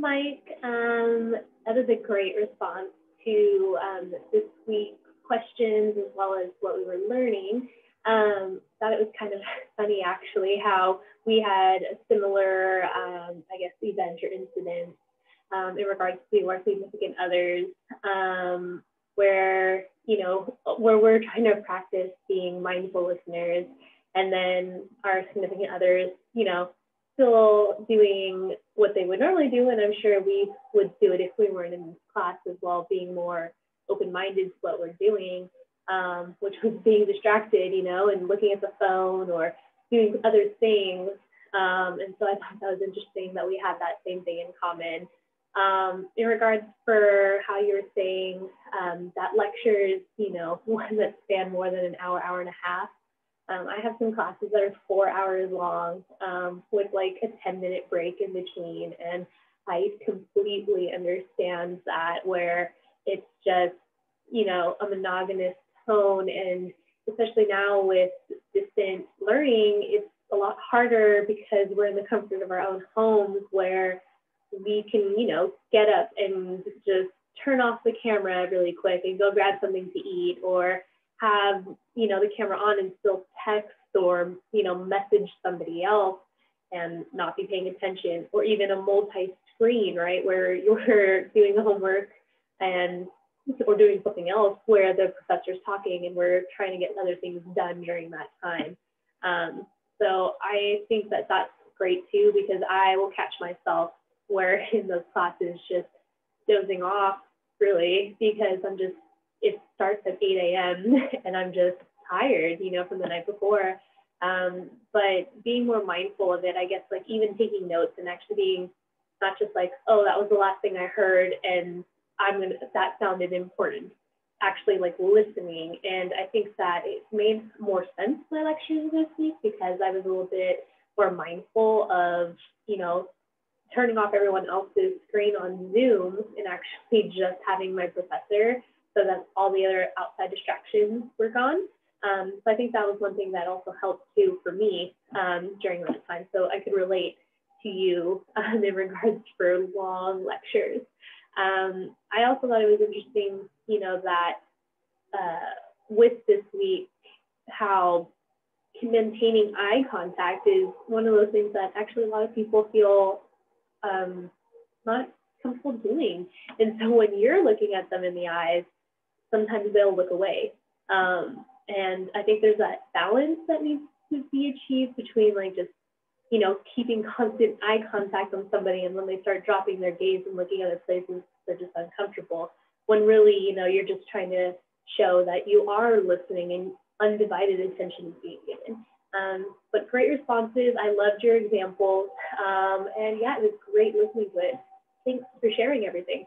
Mike. That is a great response to this week's questions as well as what we were learning. Thought it was kind of funny actually how we had a similar, I guess, event or incident in regards to our significant others, where, where we're trying to practice being mindful listeners, and then our significant others, still doing what they would normally do. And I'm sure we would do it if we weren't in this class as well, being more open-minded to what we're doing, which was being distracted, and looking at the phone or doing other things. And so I thought that was interesting that we had that same thing in common. In regards for how you were saying that lectures, one that span more than an hour, hour and a half. I have some classes that are 4 hours long with like a 10-minute break in between. And I completely understand that, where it's just, a monogamous tone. And especially now with distant learning, it's a lot harder because we're in the comfort of our own homes, where we can, get up and just turn off the camera really quick and go grab something to eat, or have, the camera on and still text or, message somebody else and not be paying attention, or even a multi-screen, right, where you're doing the homework or doing something else where the professor's talking and we're trying to get other things done during that time. So I think that that's great too, because I will catch myself where in those classes just dozing off really, because it starts at 8 a.m. and I'm just tired, from the night before. But being more mindful of it, I guess, like even taking notes and actually being not just like, oh, that was the last thing I heard and that sounded important, actually like listening. And I think that it made more sense, my lectures this week, because I was a little bit more mindful of, turning off everyone else's screen on Zoom and actually just having my professor, so that all the other outside distractions were gone. So I think that was one thing that also helped too for me during that time. So I could relate to you in regards for long lectures. I also thought it was interesting, that with this week, how maintaining eye contact is one of those things that actually a lot of people feel not comfortable doing. And so when you're looking at them in the eyes, sometimes they'll look away. And I think there's that balance that needs to be achieved between like just, keeping constant eye contact on somebody, and when they start dropping their gaze and looking other places, they're just uncomfortable. When really, you're just trying to show that you are listening and undivided attention is being given. But great responses. I loved your examples. And yeah, it was great listening to it. Thanks for sharing everything.